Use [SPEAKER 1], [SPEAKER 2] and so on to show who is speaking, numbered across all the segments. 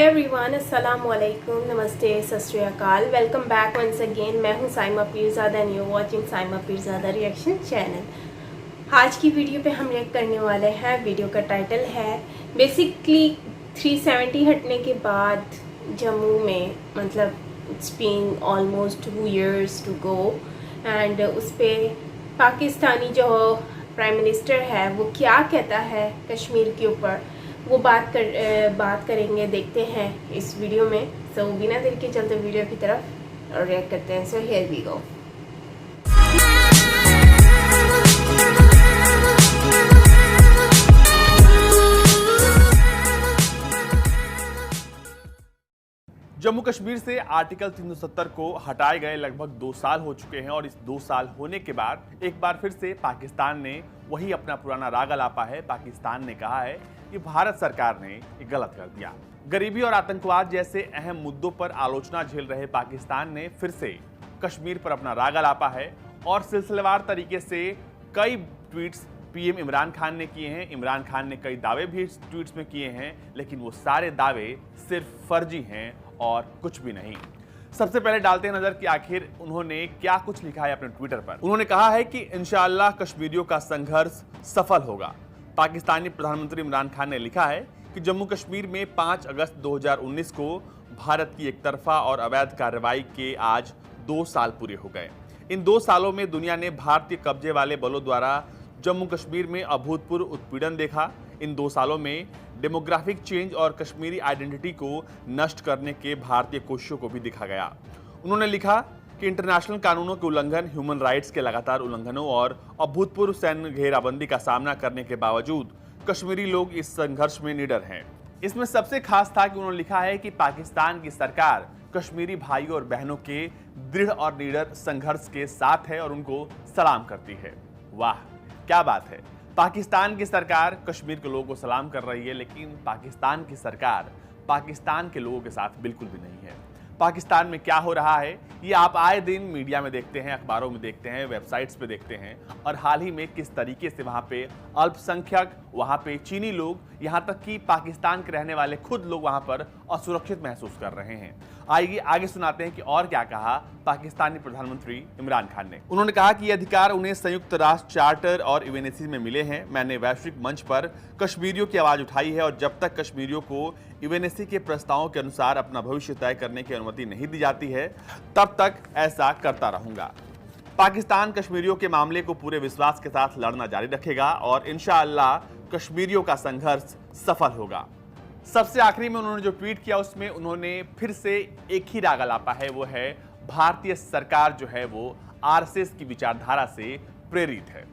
[SPEAKER 1] Everyone, अस्सलाम वालेकुम, नमस्ते, Sat Sri Akal. Welcome back once again. मैं हूं Saima Peerzada and you watching Saima Peerzada reaction channel. आज की वीडियो पे हम रिएक्ट करने वाले हैं। वीडियो का टाइटल है बेसिकली 370 हटने के बाद जम्मू में, मतलब it's been almost 2 years to go and उस पर पाकिस्तानी जो प्राइम मिनिस्टर है वो क्या कहता है कश्मीर के ऊपर, वो बात करेंगे। देखते हैं इस वीडियो में। सो बिना देर के चलते वीडियो की तरफ और रिएक्ट करते हैं। So here we go.
[SPEAKER 2] Jammu Kashmir से आर्टिकल 370 को हटाए गए लगभग 2 साल हो चुके हैं और इस 2 साल होने के बाद एक बार फिर से पाकिस्तान ने वही अपना पुराना राग अलापा है। पाकिस्तान ने कहा है कि भारत सरकार ने ये गलत कर दिया। गरीबी और आतंकवाद जैसे अहम मुद्दों पर आलोचना झेल रहे पाकिस्तान ने फिर से कश्मीर पर अपना राग अलापा है और सिलसिलेवार तरीके से कई ट्वीट्स पीएम इमरान खान ने किए हैं। इमरान खान ने कई दावे भी ट्वीट्स में किए हैं, लेकिन वो सारे दावे सिर्फ फर्जी हैं और कुछ भी नहीं। सबसे पहले डालते हैं नजर कि आखिर उन्होंने क्या कुछ लिखा है अपने ट्विटर पर। उन्होंने कहा है कि इंशाअल्लाह कश्मीरियों का संघर्ष सफल होगा। पाकिस्तानी प्रधानमंत्री इमरान खान ने लिखा है कि जम्मू कश्मीर में 5 अगस्त 2019 को भारत की एकतरफा और अवैध कार्रवाई के आज 2 साल पूरे हो गए। इन 2 सालों में दुनिया ने भारतीय कब्जे वाले बलों द्वारा जम्मू कश्मीर में अभूतपूर्व उत्पीड़न देखा। इन 2 सालों में डेमोग्राफिक चेंज और कश्मीरी आइडेंटिटी को नष्ट करने के भारतीय कोशिशों को भी देखा गया। उन्होंने लिखा कि इंटरनेशनल कानूनों के उल्लंघन, ह्यूमन राइट्स के लगातार उल्लंघनों और अभूतपूर्व सैन्य घेराबंदी का सामना करने के बावजूद कश्मीरी लोग इस संघर्ष में निडर हैं। इसमें सबसे खास था कि उन्होंने लिखा है कि पाकिस्तान की सरकार कश्मीरी भाइयों और बहनों के दृढ़ और निडर संघर्ष के साथ है और उनको सलाम करती है। वाह, क्या बात है। पाकिस्तान की सरकार कश्मीर के लोगों को सलाम कर रही है, लेकिन पाकिस्तान की सरकार पाकिस्तान के लोगों के साथ बिल्कुल भी नहीं है। पाकिस्तान में क्या हो रहा है ये आप आए दिन मीडिया में देखते हैं, अखबारों में देखते हैं, वेबसाइट्स पे देखते हैं। और हाल ही में किस तरीके से वहाँ पे अल्पसंख्यक, वहाँ पे चीनी लोग, यहाँ तक कि पाकिस्तान के रहने वाले खुद लोग वहाँ पर असुरक्षित महसूस कर रहे हैं। आइए आगे सुनाते हैं कि और क्या कहा पाकिस्तानी प्रधानमंत्री इमरान खान ने। उन्होंने कहा कि ये अधिकार उन्हें संयुक्त राष्ट्र चार्टर और यूएनएससी में मिले हैं। मैंने वैश्विक मंच पर कश्मीरियों की आवाज उठाई है और जब तक कश्मीरियों को यूएनएससी के प्रस्तावों के अनुसार अपना भविष्य तय करने की अनुमति नहीं दी जाती है, तब तक ऐसा करता रहूंगा। पाकिस्तान कश्मीरियों के मामले को पूरे विश्वास के साथ लड़ना जारी रखेगा और इंशाअल्लाह कश्मीरियों का संघर्ष सफल होगा। सबसे आखिरी में उन्होंने जो ट्वीट किया उसमें उन्होंने फिर से एक ही राग अलापा है, वो है भारतीय सरकार जो है वो आरएसएस की विचारधारा से प्रेरित है।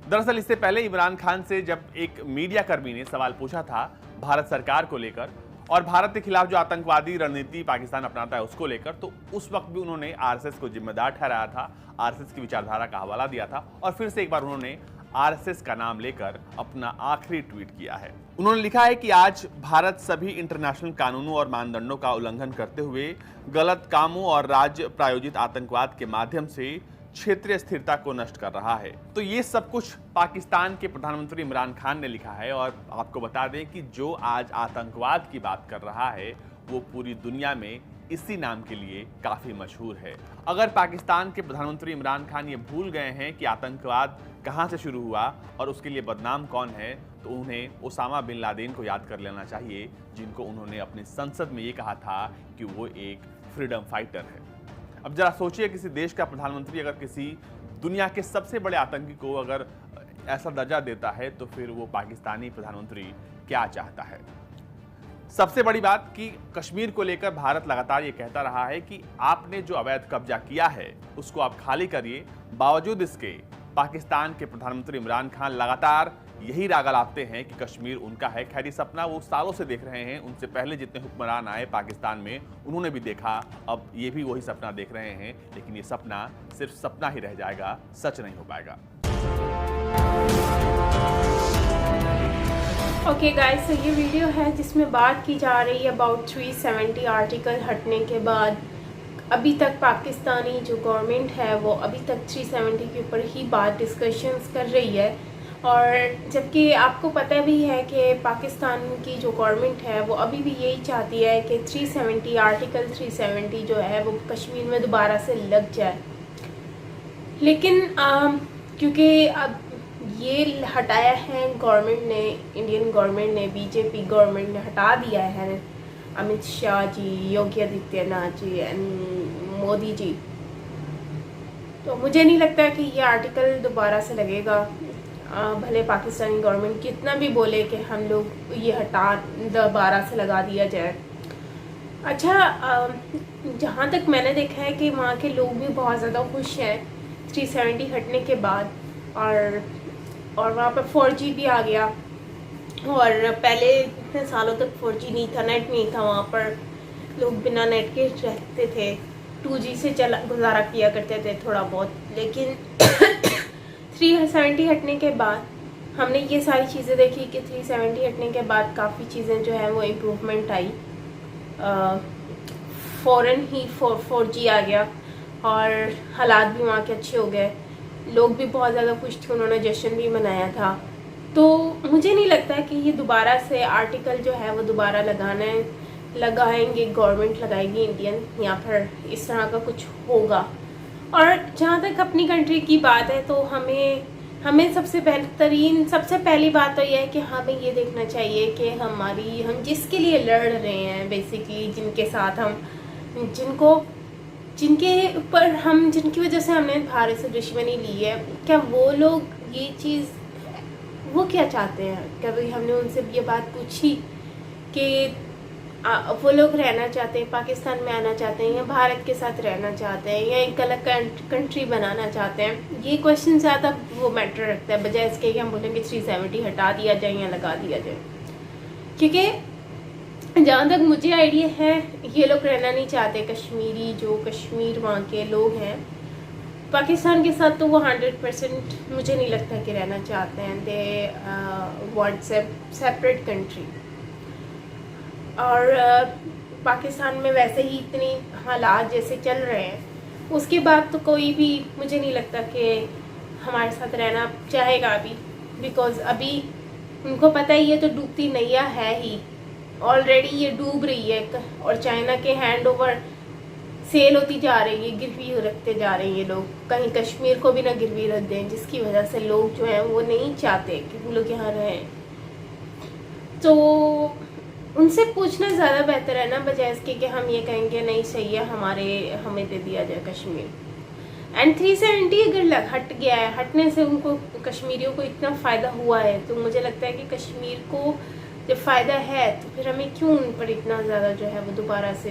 [SPEAKER 2] दरअसल इससे पहले इमरान खान से जब एक मीडिया कर्मी ने सवाल पूछा था भारत सरकार को लेकर और भारत के खिलाफ जो आतंकवादी रणनीति पाकिस्तान अपनाता है उसको लेकर, तो उस वक्त भी उन्होंने आरएसएस को जिम्मेदार ठहराया था, आरएसएस की विचारधारा का हवाला दिया था और फिर से एक बार उन्होंने आरएसएस का नाम लेकर अपना आखिरी ट्वीट किया है। उन्होंने लिखा है कि आज भारत सभी इंटरनेशनल कानूनों और मानदंडों का उल्लंघन करते हुए गलत कामों और राज्य प्रायोजित आतंकवाद के माध्यम से क्षेत्रीय स्थिरता को नष्ट कर रहा है। तो ये सब कुछ पाकिस्तान के प्रधानमंत्री इमरान खान ने लिखा है और आपको बता दें कि जो आज आतंकवाद की बात कर रहा है वो पूरी दुनिया में इसी नाम के लिए काफी मशहूर है। अगर पाकिस्तान के प्रधानमंत्री इमरान खान ये भूल गए हैं कि आतंकवाद कहां से शुरू हुआ और उसके लिए बदनाम कौन है, तो उन्हें ओसामा बिन लादेन को याद कर लेना चाहिए, जिनको उन्होंने अपनी संसद में ये कहा था कि वो एक फ्रीडम फाइटर है। अब जरा सोचिए, किसी देश का प्रधानमंत्री अगर किसी दुनिया के सबसे बड़े आतंकी को अगर ऐसा दर्जा देता है तो फिर वो पाकिस्तानी प्रधानमंत्री क्या चाहता है। सबसे बड़ी बात कि कश्मीर को लेकर भारत लगातार ये कहता रहा है कि आपने जो अवैध कब्जा किया है उसको आप खाली करिए। बावजूद इसके पाकिस्तान के प्रधानमंत्री इमरान खान लगातार यही राग अलापते हैं कि कश्मीर उनका है। खैर, सपना वो सालों से देख रहे हैं। उनसे पहले जितने हुक्मरान आए पाकिस्तान में उन्होंने भी देखा, अब ये भी वही सपना देख रहे हैं, लेकिन ये सपना सिर्फ सपना ही रह जाएगा, सच नहीं हो पाएगा।
[SPEAKER 1] ओके गाइस, तो ये वीडियो है जिसमें बात की जा रही है अबाउट 370 आर्टिकल हटने के बाद अभी तक पाकिस्तानी जो गवर्नमेंट है वो अभी तक 370 के ऊपर ही बात डिस्कशंस कर रही है और जबकि आपको पता भी है कि पाकिस्तान की जो गवर्नमेंट है वो अभी भी यही चाहती है कि 370 आर्टिकल 370 जो है वो कश्मीर में दोबारा से लग जाए। लेकिन क्योंकि अब ये हटाया है गवर्नमेंट ने, इंडियन गवर्नमेंट ने, बीजेपी गवर्नमेंट ने हटा दिया है, अमित शाह जी, योगी आदित्यनाथ जी एंड मोदी जी, तो मुझे नहीं लगता कि ये आर्टिकल दोबारा से लगेगा। भले पाकिस्तानी गवर्नमेंट कितना भी बोले कि हम लोग ये हटा दोबारा से लगा दिया जाए। अच्छा, जहाँ तक मैंने देखा है कि वहाँ के लोग भी बहुत ज़्यादा खुश हैं 370 हटने के बाद, और वहाँ पर 4G भी आ गया। और पहले इतने सालों तक 4G नहीं था, नेट नहीं था, वहाँ पर लोग बिना नेट के रहते थे, 2G से गुजारा किया करते थे थोड़ा बहुत। लेकिन 370 हटने के बाद हमने ये सारी चीज़ें देखी कि 370 हटने के बाद काफ़ी चीज़ें जो है वो इम्प्रूवमेंट आई। फ़ौरन ही 4G आ गया और हालात भी वहाँ के अच्छे हो गए, लोग भी बहुत ज़्यादा खुश थे, उन्होंने जश्न भी मनाया था। तो मुझे नहीं लगता कि ये दोबारा से आर्टिकल जो है वो दोबारा लगाएंगे, गवर्नमेंट लगाएगी इंडियन, या फिर इस तरह का कुछ होगा। और जहाँ तक अपनी कंट्री की बात है तो हमें सबसे पहली बात तो यह है कि हमें ये देखना चाहिए कि हम जिसके लिए लड़ रहे हैं, बेसिकली जिनके साथ हम जिनकी वजह से हमने भारत से दुश्मनी ली है, क्या वो लोग ये चीज़ वो क्या चाहते हैं? कभी हमने उनसे ये बात पूछी कि वो लोग रहना चाहते हैं, पाकिस्तान में आना चाहते हैं, या भारत के साथ रहना चाहते हैं, या एक अलग कंट्री बनाना चाहते हैं? ये क्वेश्चन ज़्यादा वो मैटर रखता है, बजाय इसके कि हम बोलेंगे 370 हटा दिया जाए या लगा दिया जाए। क्योंकि जहाँ तक मुझे आइडिया है, ये लोग रहना नहीं चाहते, कश्मीर वहाँ के लोग हैं पाकिस्तान के साथ, तो वो 100% मुझे नहीं लगता कि रहना चाहते हैं। They want separate country. और पाकिस्तान में वैसे ही इतनी हालात जैसे चल रहे हैं, उसके बाद तो कोई भी मुझे नहीं लगता कि हमारे साथ रहना चाहेगा अभी, बिकॉज़ अभी उनको पता ही है तो डूबती नैया है ही, ऑलरेडी ये डूब रही है, और चाइना के हैंड ओवर सेल होती जा रही है, गिरवी रखते जा रहे हैं ये लोग, कहीं कश्मीर को भी ना गिरवी रख दें, जिसकी वजह से लोग जो हैं वो नहीं चाहते कि वो लोग यहाँ रहें। तो उनसे पूछना ज़्यादा बेहतर है ना, बजाय इसके कि हम ये कहेंगे नहीं सही है, हमें दे दिया जाए कश्मीर। एंड 370 अगर हट गया है, हटने से उनको कश्मीरियों को इतना फ़ायदा हुआ है, तो मुझे लगता है कि कश्मीर को जब फ़ायदा है तो फिर हमें क्यों उन पर इतना ज़्यादा जो है वो दोबारा से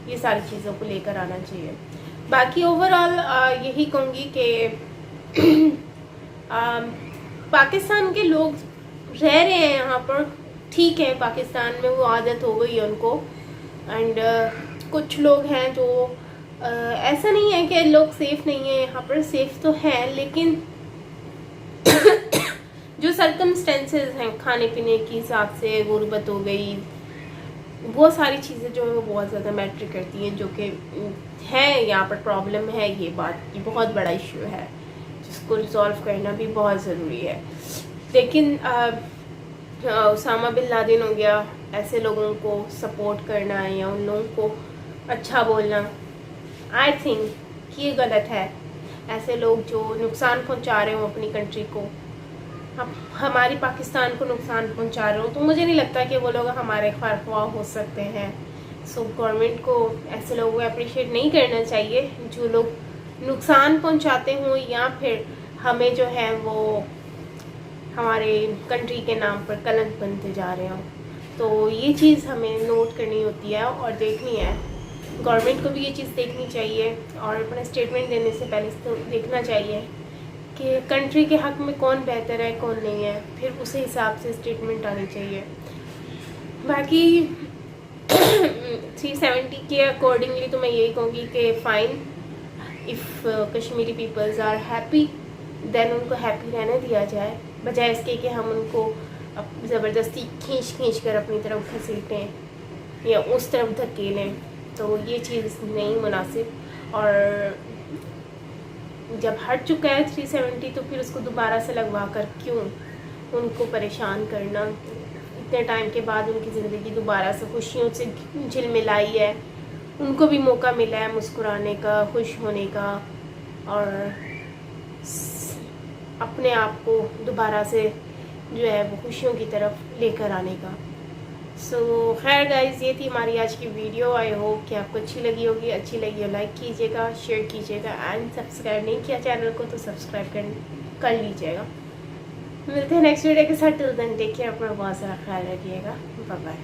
[SPEAKER 1] ये सारी चीज़ों को लेकर आना चाहिए। बाकी ओवरऑल यही कहूँगी कि पाकिस्तान के लोग रह रहे हैं यहाँ पर, ठीक है, पाकिस्तान में वो आदत हो गई है उनको। एंड कुछ लोग हैं जो ऐसा नहीं है कि लोग सेफ़ नहीं है यहाँ पर, सेफ़ तो है, लेकिन जो सर्कमस्टेंसेस हैं खाने पीने के हिसाब से, गुर्बत हो गई, वो सारी चीज़ें जो है वो बहुत ज़्यादा मैटर करती हैं, जो कि है यहाँ पर प्रॉब्लम है। ये बहुत बड़ा इशू है जिसको रिजॉल्व करना भी बहुत ज़रूरी है। लेकिन उसामा बिन लादेन हो गया, ऐसे लोगों को सपोर्ट करना या उन लोगों को अच्छा बोलना, आई थिंक कि ये गलत है। ऐसे लोग जो नुकसान पहुंचा रहे हो अपनी कंट्री को, हमारी पाकिस्तान को नुकसान पहुंचा रहे हो, तो मुझे नहीं लगता कि वो लोग हमारे ख्वाह हो सकते हैं। सो गवर्नमेंट को ऐसे लोगों को अप्रिशिएट नहीं करना चाहिए जो लोग नुकसान पहुंचाते हों, या फिर हमें जो है वो हमारे कंट्री के नाम पर कलंक बनते जा रहे हों। तो ये चीज़ हमें नोट करनी होती है और देखनी है। गवर्नमेंट को भी ये चीज़ देखनी चाहिए और अपना स्टेटमेंट देने से पहले तो देखना चाहिए कि कंट्री के हक़ में कौन बेहतर है, कौन नहीं है, फिर उसी हिसाब से स्टेटमेंट आनी चाहिए। बाकी 370 के अकॉर्डिंगली तो मैं यही कहूँगी कि fine, if Kashmiri peoples are happy then उनको हैप्पी रहने दिया जाए, बजाय इसके कि हम उनको ज़बरदस्ती खींच कर अपनी तरफ घसीटें या उस तरफ धकेलें। तो ये चीज़ नहीं मुनासिब। और जब हट चुका है 370 तो फिर उसको दोबारा से लगवा कर क्यों उनको परेशान करना। इतने टाइम के बाद उनकी ज़िंदगी दोबारा से खुशियों से झिलमिलाई है, उनको भी मौका मिला है मुस्कुराने का, खुश होने का और अपने आप को दोबारा से जो है वो खुशियों की तरफ लेकर आने का। सो खैर गाइस, ये थी हमारी आज की वीडियो। आई होप कि आपको अच्छी लगी होगी। अच्छी लगी हो लाइक कीजिएगा, शेयर कीजिएगा एंड सब्सक्राइब नहीं किया चैनल को तो सब्सक्राइब कर लीजिएगा। मिलते हैं नेक्स्ट वीडियो के साथ। टिल देन टेक केयर, अपना बहुत सारा ख्याल रखिएगा। Bye bye.